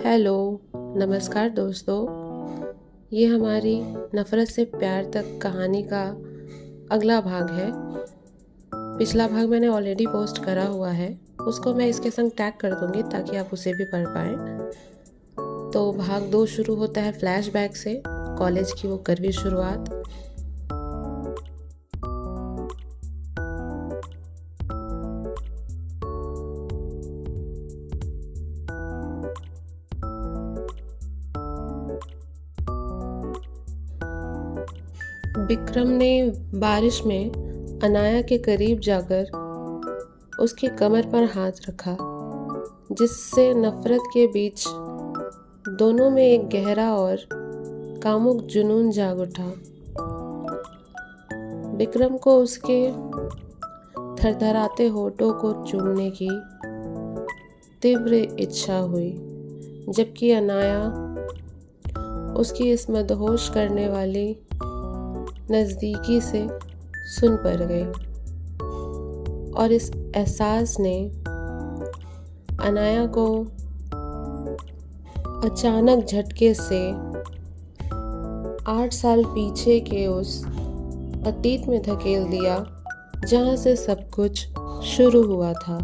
Hello, नमस्कार दोस्तों। ये हमारी नफ़रत से प्यार तक कहानी का अगला भाग है। पिछला भाग मैंने ऑलरेडी पोस्ट करा हुआ है, उसको मैं इसके संग टैग कर दूंगी ताकि आप उसे भी पढ़ पाएँ। तो भाग 2 शुरू होता है फ्लैशबैक से, कॉलेज की वो कड़वी शुरुआत। विक्रम ने बारिश में अनाया के करीब जाकर उसकी कमर पर हाथ रखा, जिससे नफरत के बीच दोनों में एक गहरा और कामुक जुनून जाग उठा। विक्रम को उसके थरथराते होठों को चूमने की तीव्र इच्छा हुई, जबकि अनाया उसकी इस मदहोश करने वाली नज़दीकी से सुन पड़ गई, और इस एहसास ने अनाया को अचानक झटके से 8 साल पीछे के उस अतीत में धकेल दिया जहां से सब कुछ शुरू हुआ था।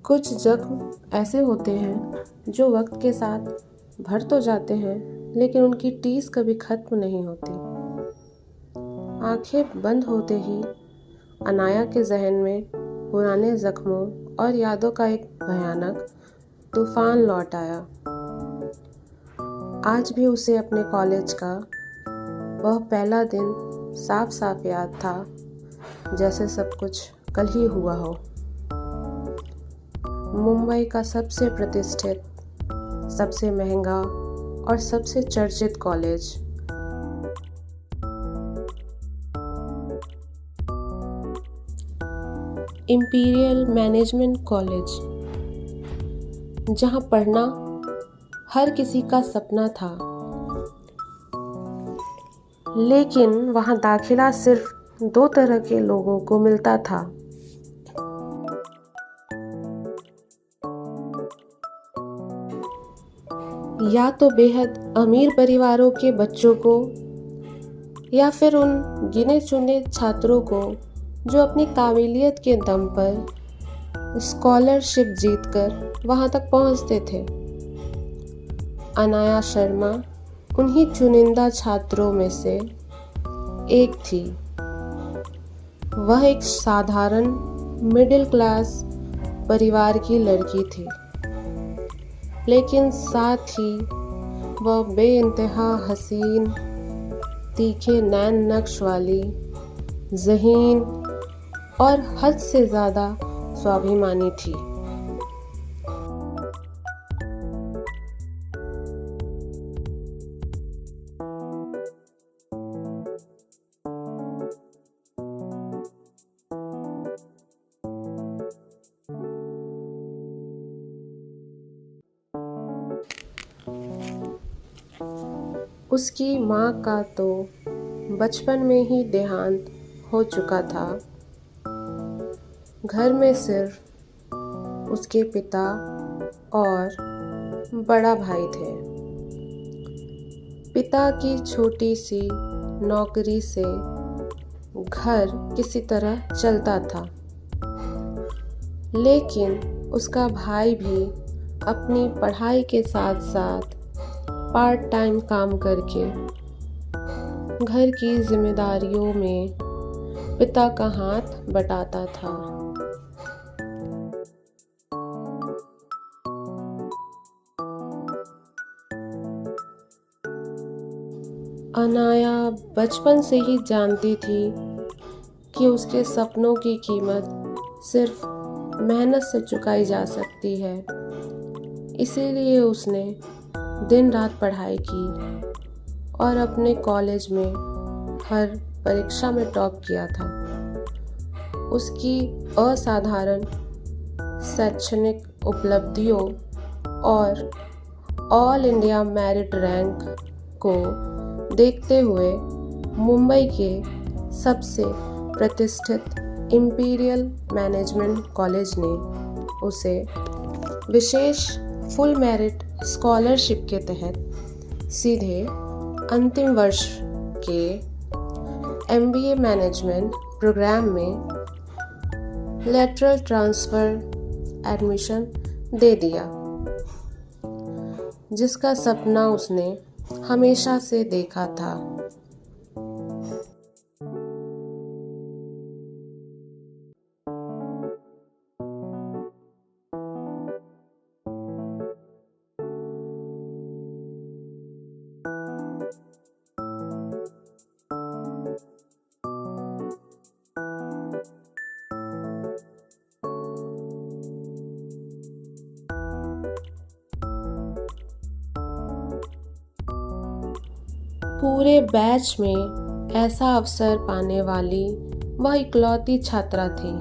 कुछ जख्म ऐसे होते हैं जो वक्त के साथ भर तो जाते हैं, लेकिन उनकी टीस कभी खत्म नहीं होती। आंखें बंद होते ही अनाया के जहन में पुराने जख्मों और यादों का एक भयानक तूफान लौट आया। आज भी उसे अपने कॉलेज का वह पहला दिन साफ साफ याद था, जैसे सब कुछ कल ही हुआ हो। मुंबई का सबसे प्रतिष्ठित, सबसे महंगा और सबसे चर्चित कॉलेज। इंपीरियल मैनेजमेंट कॉलेज, जहां पढ़ना हर किसी का सपना था, लेकिन वहां दाखिला सिर्फ 2 तरह के लोगों को मिलता था। या तो बेहद अमीर परिवारों के बच्चों को, या फिर उन गिने चुने छात्रों को जो अपनी काबिलियत के दम पर स्कॉलरशिप जीतकर वहां तक पहुंचते थे। अनाया शर्मा उन्हीं चुनिंदा छात्रों में से एक थी। वह एक साधारण मिडिल क्लास परिवार की लड़की थी, लेकिन साथ ही वह बेइंतहा हसीन, तीखे नैन नक्श वाली, ज़हीन और हद से ज़्यादा स्वाभिमानी थी। उसकी माँ का तो बचपन में ही देहांत हो चुका था। घर में सिर्फ उसके पिता और बड़ा भाई थे। पिता की छोटी सी नौकरी से घर किसी तरह चलता था, लेकिन उसका भाई भी अपनी पढ़ाई के साथ साथ पार्ट टाइम काम करके घर की जिम्मेदारियों में पिता का हाथ बटाता था। अनाया बचपन से ही जानती थी कि उसके सपनों की कीमत सिर्फ मेहनत से चुकाई जा सकती है। इसीलिए उसने दिन रात पढ़ाई की और अपने कॉलेज में हर परीक्षा में टॉप किया था। उसकी असाधारण शैक्षणिक उपलब्धियों और ऑल इंडिया मेरिट रैंक को देखते हुए मुंबई के सबसे प्रतिष्ठित इंपीरियल मैनेजमेंट कॉलेज ने उसे विशेष फुल मेरिट स्कॉलरशिप के तहत सीधे अंतिम वर्ष के MBA मैनेजमेंट प्रोग्राम में लेटरल ट्रांसफ़र एडमिशन दे दिया, जिसका सपना उसने हमेशा से देखा था। पूरे बैच में ऐसा अवसर पाने वाली वह इकलौती छात्रा थी।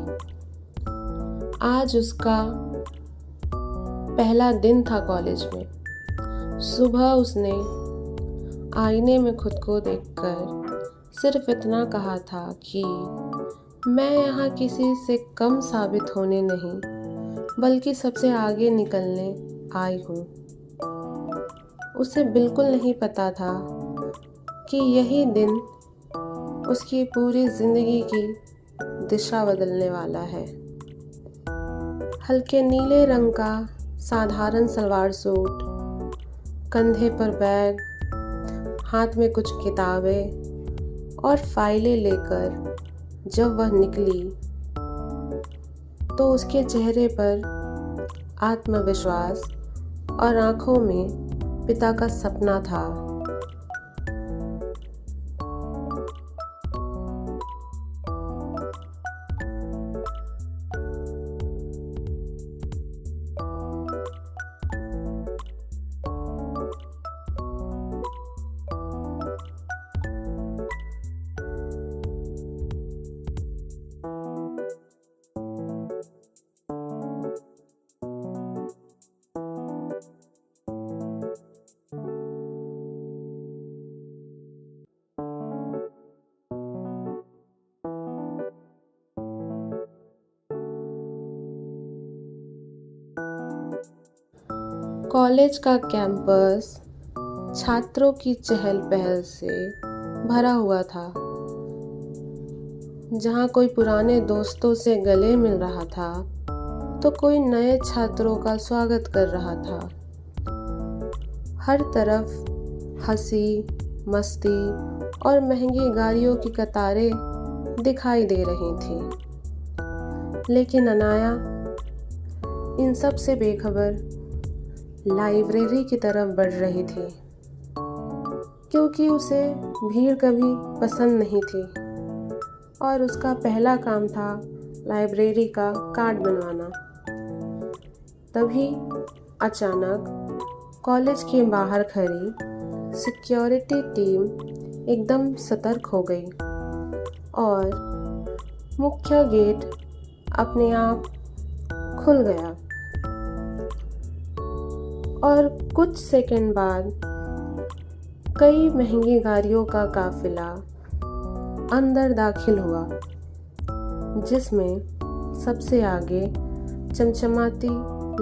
आज उसका पहला दिन था कॉलेज में। सुबह उसने आईने में खुद को देखकर सिर्फ इतना कहा था कि मैं यहाँ किसी से कम साबित होने नहीं, बल्कि सबसे आगे निकलने आई हूँ। उसे बिल्कुल नहीं पता था कि यही दिन उसकी पूरी जिंदगी की दिशा बदलने वाला है। हल्के नीले रंग का साधारण सलवार सूट, कंधे पर बैग, हाथ में कुछ किताबें और फाइलें लेकर जब वह निकली तो उसके चेहरे पर आत्मविश्वास और आंखों में पिता का सपना था। कॉलेज का कैंपस छात्रों की चहल पहल से भरा हुआ था। जहाँ कोई पुराने दोस्तों से गले मिल रहा था तो कोई नए छात्रों का स्वागत कर रहा था। हर तरफ हंसी, मस्ती और महंगी गाड़ियों की कतारें दिखाई दे रही थी, लेकिन अनाया इन सब से बेखबर लाइब्रेरी की तरफ बढ़ रही थी, क्योंकि उसे भीड़ कभी पसंद नहीं थी और उसका पहला काम था लाइब्रेरी का कार्ड बनवाना। तभी अचानक कॉलेज के बाहर खड़ी सिक्योरिटी टीम एकदम सतर्क हो गई और मुख्य गेट अपने आप खुल गया और कुछ सेकंड बाद कई महंगी गाड़ियों का काफिला अंदर दाखिल हुआ, जिसमें सबसे आगे चमचमाती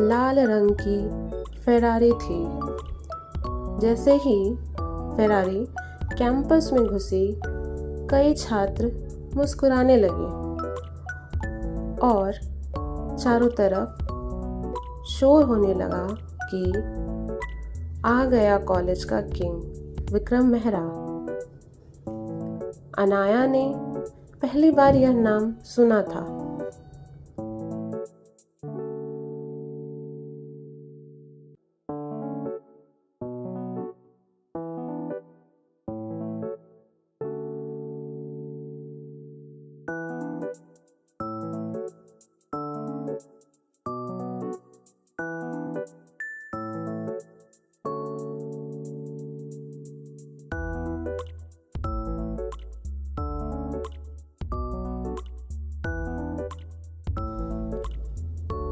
लाल रंग की फेरारी थी। जैसे ही फेरारी कैंपस में घुसी, कई छात्र मुस्कुराने लगे और चारों तरफ शोर होने लगा कि आ गया कॉलेज का किंग विक्रम मेहरा। अनाया ने पहली बार यह नाम सुना था।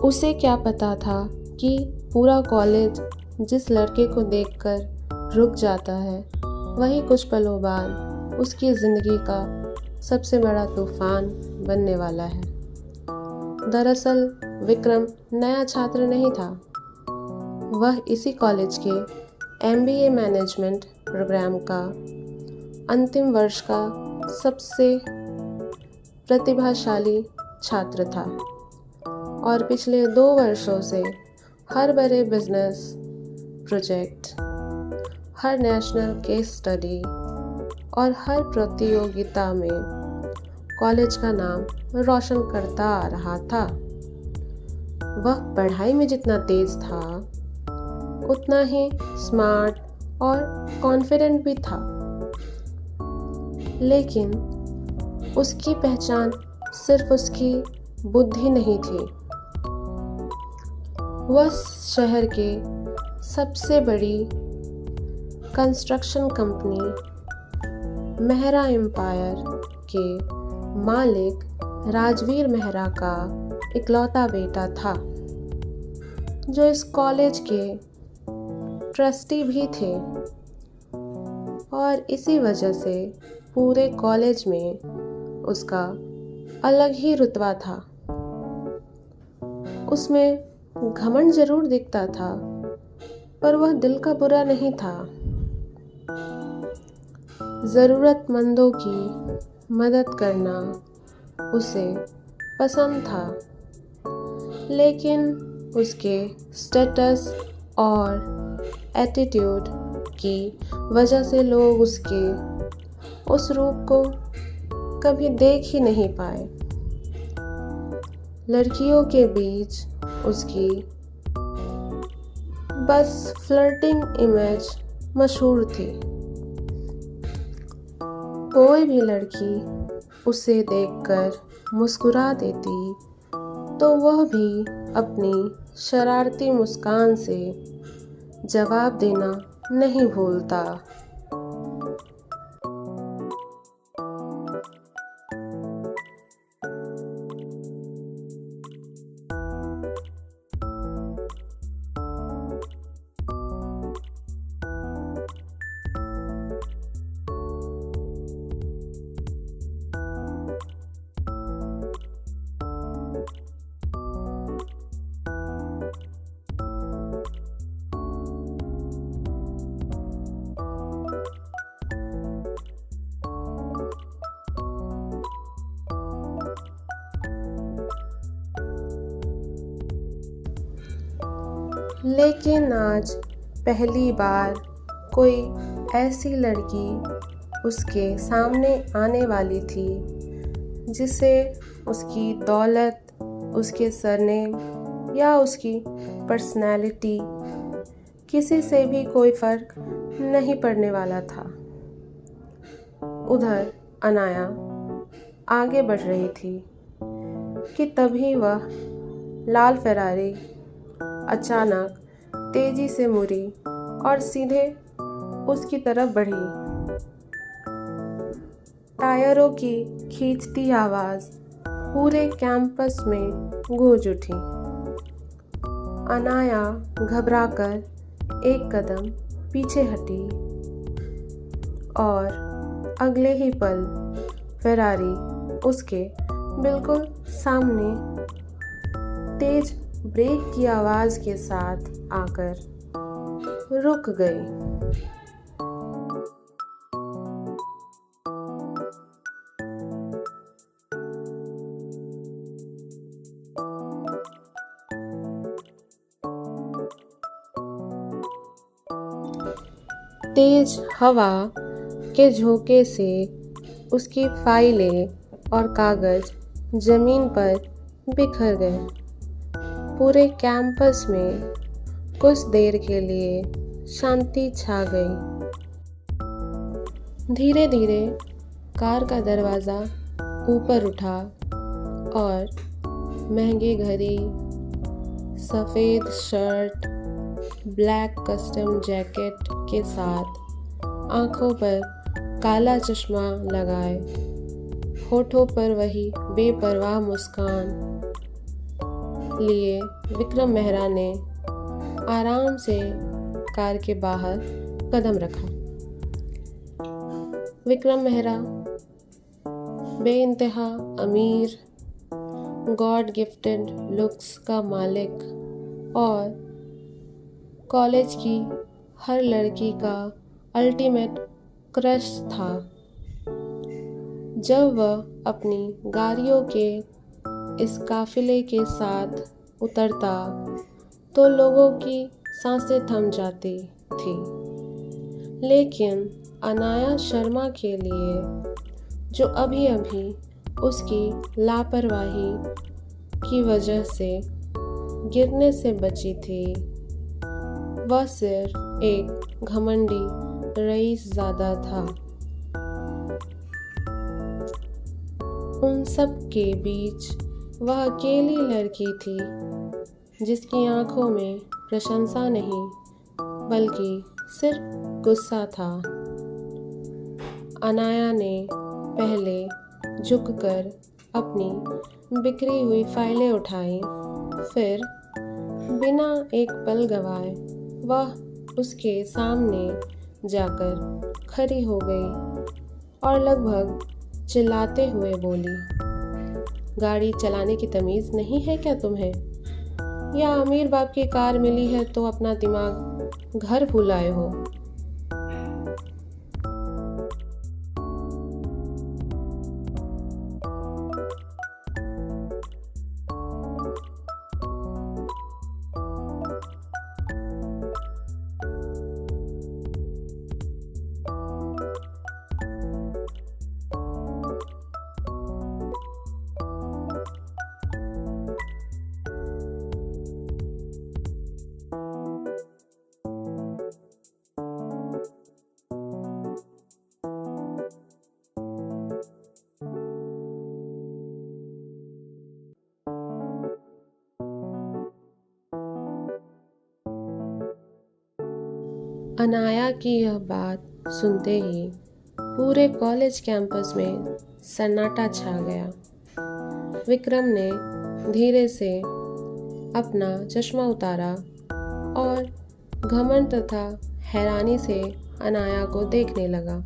उसे क्या पता था कि पूरा कॉलेज जिस लड़के को देखकर रुक जाता है, वही कुछ पलों बाद उसकी ज़िंदगी का सबसे बड़ा तूफान बनने वाला है। दरअसल विक्रम नया छात्र नहीं था। वह इसी कॉलेज के MBA मैनेजमेंट प्रोग्राम का अंतिम वर्ष का सबसे प्रतिभाशाली छात्र था और पिछले 2 वर्षों से हर बड़े बिजनेस प्रोजेक्ट, हर नेशनल केस स्टडी और हर प्रतियोगिता में कॉलेज का नाम रोशन करता आ रहा था। वह पढ़ाई में जितना तेज था, उतना ही स्मार्ट और कॉन्फिडेंट भी था। लेकिन उसकी पहचान सिर्फ उसकी बुद्धि नहीं थी। वह शहर के सबसे बड़ी कंस्ट्रक्शन कंपनी मेहरा एम्पायर के मालिक राजवीर मेहरा का इकलौता बेटा था, जो इस कॉलेज के ट्रस्टी भी थे और इसी वजह से पूरे कॉलेज में उसका अलग ही रुतबा था। उसमें घमंड जरूर दिखता था, पर वह दिल का बुरा नहीं था। ज़रूरतमंदों की मदद करना उसे पसंद था, लेकिन उसके स्टेटस और एटीट्यूड की वजह से लोग उसके उस रूप को कभी देख ही नहीं पाए। लड़कियों के बीच उसकी बस फ्लर्टिंग इमेज मशहूर थी। कोई भी लड़की उसे देखकर मुस्कुरा देती तो वह भी अपनी शरारती मुस्कान से जवाब देना नहीं भूलता। लेकिन आज पहली बार कोई ऐसी लड़की उसके सामने आने वाली थी जिसे उसकी दौलत, उसके सरनेम या उसकी पर्सनैलिटी किसी से भी कोई फर्क नहीं पड़ने वाला था। उधर अनाया आगे बढ़ रही थी कि तभी वह लाल फेरारी अचानक तेजी से मुड़ी और सीधे उसकी तरफ बढ़ी। टायरों की खींचती आवाज़ पूरे कैंपस में गूंज उठी। अनाया घबराकर एक कदम पीछे हटी और अगले ही पल फेरारी उसके बिल्कुल सामने तेज ब्रेक की आवाज़ के साथ आकर रुक गई। तेज हवा के झोंके से उसकी फाइलें और कागज़ ज़मीन पर बिखर गए। पूरे कैंपस में कुछ देर के लिए शांति छा गई। धीरे धीरे कार का दरवाज़ा ऊपर उठा और महंगी घड़ी, सफ़ेद शर्ट, ब्लैक कस्टम जैकेट के साथ आँखों पर काला चश्मा लगाए, होठों पर वही बेपरवाह मुस्कान, लिए विक्रम मेहरा ने आराम से कार के बाहर कदम रखा। विक्रम मेहरा बेइंतहा अमीर, गॉड गिफ्टेड लुक्स का मालिक और कॉलेज की हर लड़की का अल्टीमेट क्रश था। जब वह अपनी गाड़ियों के इस काफिले के साथ उतरता तो लोगों की सांसें थम जाती थी, लेकिन अनाया शर्मा के लिए, जो अभी अभी उसकी लापरवाही की वजह से गिरने से बची थी, वह सिर्फ एक घमंडी रईसज़ादा था। उन सब के बीच वह अकेली लड़की थी जिसकी आंखों में प्रशंसा नहीं बल्कि सिर्फ गुस्सा था। अनाया ने पहले झुककर अपनी बिखरी हुई फाइलें उठाई, फिर बिना एक पल गवाए वह उसके सामने जाकर खड़ी हो गई और लगभग चिल्लाते हुए बोली, गाड़ी चलाने की तमीज़ नहीं है क्या तुम्हें? या अमीर बाप की कार मिली है तो अपना दिमाग घर भुलाए हो? अनाया की यह बात सुनते ही पूरे कॉलेज कैंपस में सन्नाटा छा गया। विक्रम ने धीरे से अपना चश्मा उतारा और घमंड तथा हैरानी से अनाया को देखने लगा।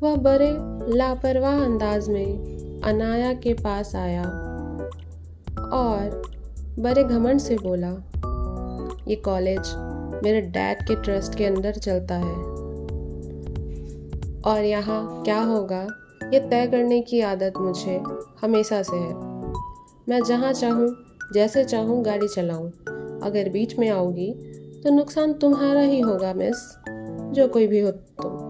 वह बड़े लापरवाह अंदाज में अनाया के पास आया और बड़े घमंड से बोला, ये कॉलेज मेरे डैड के ट्रस्ट के अंदर चलता है और यहाँ क्या होगा ये तय करने की आदत मुझे हमेशा से है। मैं जहाँ चाहूँ जैसे चाहूँ गाड़ी चलाऊँ। अगर बीच में आओगी तो नुकसान तुम्हारा ही होगा मिस, जो कोई भी हो तुम।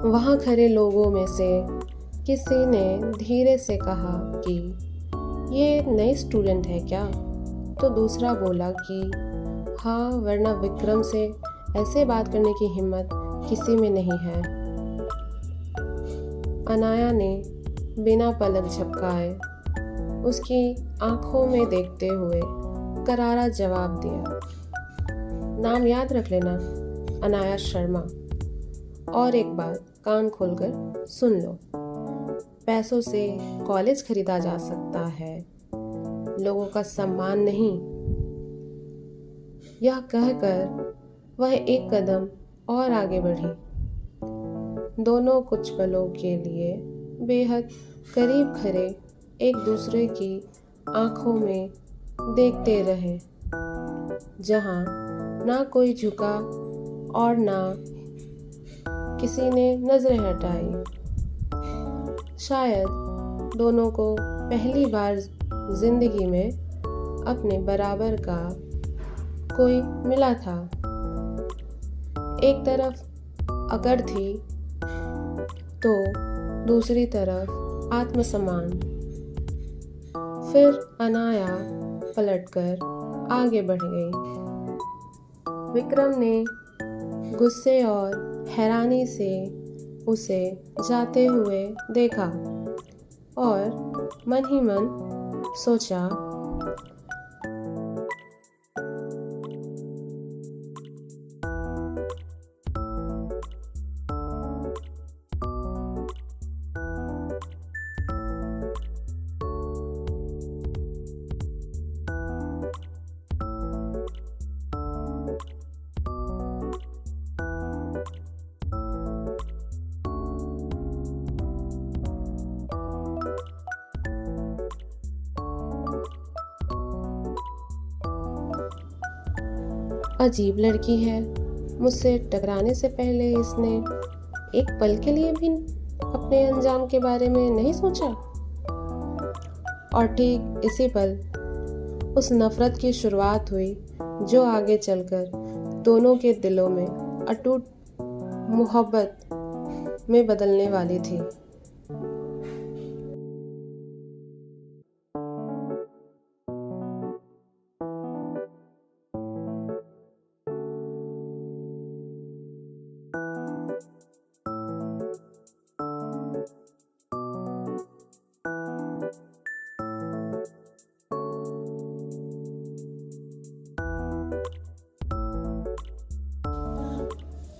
वहाँ खड़े लोगों में से किसी ने धीरे से कहा कि ये नई स्टूडेंट है क्या? तो दूसरा बोला कि हाँ, वरना विक्रम से ऐसे बात करने की हिम्मत किसी में नहीं है। अनाया ने बिना पलक झपकाए उसकी आंखों में देखते हुए करारा जवाब दिया, नाम याद रख लेना, अनाया शर्मा। और एक बात कान खोलकर सुन लो, पैसों से कॉलेज खरीदा जा सकता है, लोगों का सम्मान नहीं। यह कहकर वह एक कदम और आगे बढ़ी। दोनों कुछ पलों के लिए बेहद करीब खड़े एक दूसरे की आंखों में देखते रहे, जहां ना कोई झुका और ना किसी ने नजरें हटाई। शायद दोनों को पहली बार जिंदगी में अपने बराबर का कोई मिला था। एक तरफ अकड़ थी तो दूसरी तरफ आत्मसम्मान। फिर अनाया पलटकर आगे बढ़ गई। विक्रम ने गुस्से और हैरानी से उसे जाते हुए देखा और मन ही मन सोचा, अजीब लड़की है, मुझसे टकराने से पहले इसने एक पल के लिए भी अपने अंजाम के बारे में नहीं सोचा। और ठीक इसी पल उस नफरत की शुरुआत हुई जो आगे चलकर दोनों के दिलों में अटूट मोहब्बत में बदलने वाली थी।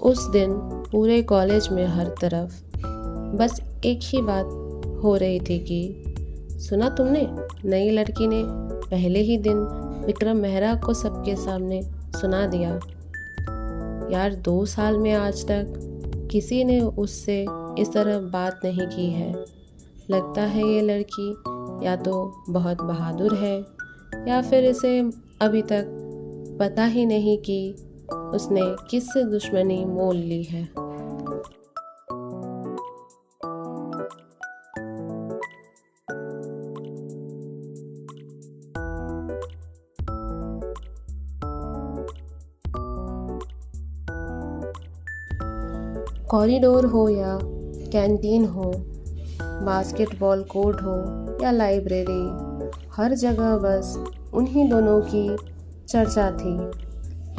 उस दिन पूरे कॉलेज में हर तरफ बस एक ही बात हो रही थी कि सुना तुमने, नई लड़की ने पहले ही दिन विक्रम मेहरा को सबके सामने सुना दिया। यार 2 साल में आज तक किसी ने उससे इस तरह बात नहीं की है। लगता है ये लड़की या तो बहुत बहादुर है या फिर इसे अभी तक पता ही नहीं कि उसने किससे दुश्मनी मोल ली है। कॉरिडोर हो या कैंटीन हो, बास्केटबॉल कोर्ट हो या लाइब्रेरी, हर जगह बस उन्हीं दोनों की चर्चा थी।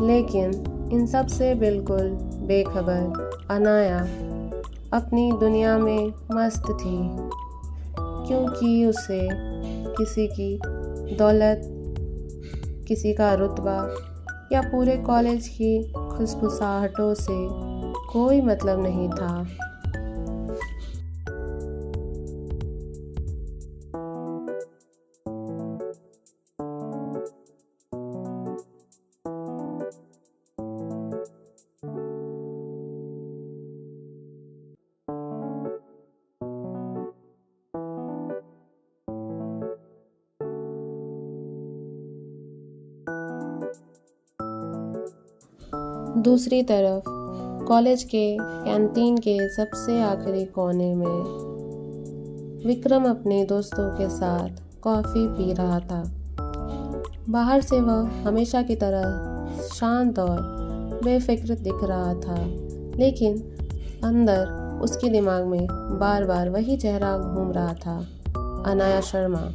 लेकिन इन सब से बिल्कुल बेखबर अनाया अपनी दुनिया में मस्त थी, क्योंकि उसे किसी की दौलत, किसी का रुतबा या पूरे कॉलेज की खुशफुसाहटों से कोई मतलब नहीं था। दूसरी तरफ कॉलेज के कैंटीन के सबसे आखिरी कोने में विक्रम अपने दोस्तों के साथ कॉफ़ी पी रहा था। बाहर से वह हमेशा की तरह शांत और बेफिक्र दिख रहा था, लेकिन अंदर उसके दिमाग में बार बार वही चेहरा घूम रहा था, अनाया शर्मा।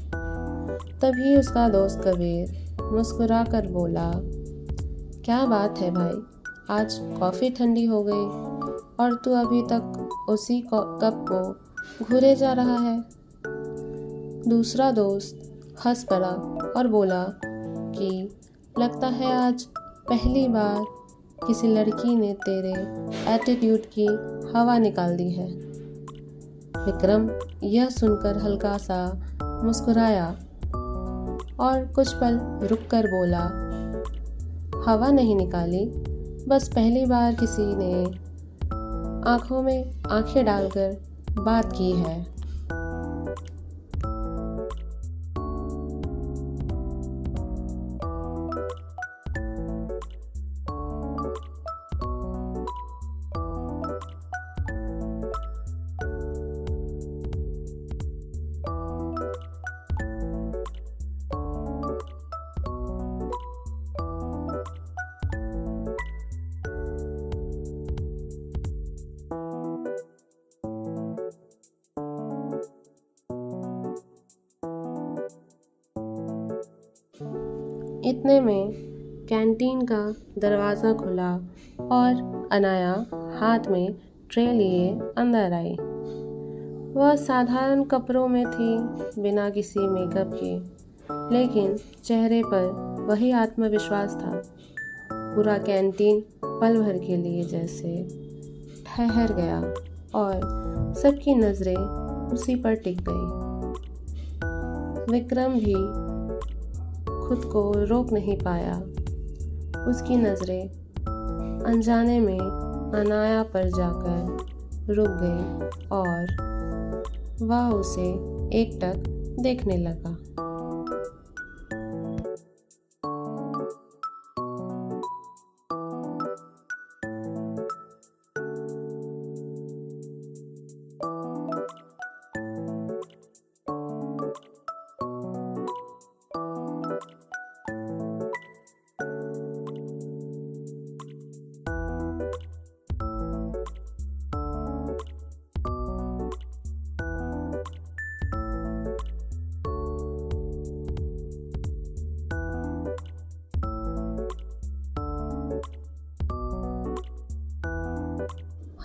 तभी उसका दोस्त कबीर मुस्कुरा कर बोला, क्या बात है भाई, आज कॉफ़ी ठंडी हो गई और तू अभी तक उसी कप को घूरे जा रहा है। दूसरा दोस्त हंस पड़ा और बोला कि लगता है आज पहली बार किसी लड़की ने तेरे एटीट्यूड की हवा निकाल दी है। विक्रम यह सुनकर हल्का सा मुस्कुराया और कुछ पल रुककर बोला, हवा नहीं निकाली, बस पहली बार किसी ने आंखों में आंखें डालकर बात की है। इतने में कैंटीन का दरवाज़ा खुला और अनाया हाथ में ट्रे लिए अंदर आई। वह साधारण कपड़ों में थी, बिना किसी मेकअप के, लेकिन चेहरे पर वही आत्मविश्वास था। पूरा कैंटीन पल भर के लिए जैसे ठहर गया और सबकी नज़रें उसी पर टिक गई। विक्रम भी खुद को रोक नहीं पाया। उसकी नज़रें अनजाने में अनाया पर जाकर रुक गई और वह उसे एकटक देखने लगा।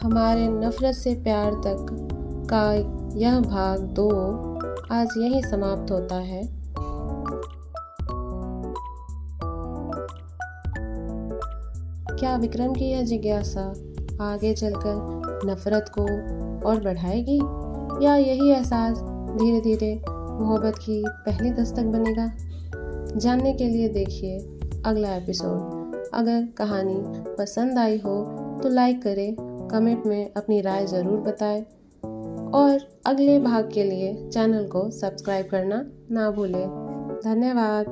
हमारे नफरत से प्यार तक का यह भाग 2 आज यहीं समाप्त होता है। क्या विक्रम की यह जिज्ञासा आगे चलकर नफरत को और बढ़ाएगी, या यही एहसास धीरे धीरे मोहब्बत की पहली दस्तक बनेगा? जानने के लिए देखिए अगला एपिसोड। अगर कहानी पसंद आई हो तो लाइक करें, कमेंट में अपनी राय ज़रूर बताएं और अगले भाग के लिए चैनल को सब्सक्राइब करना ना भूलें। धन्यवाद।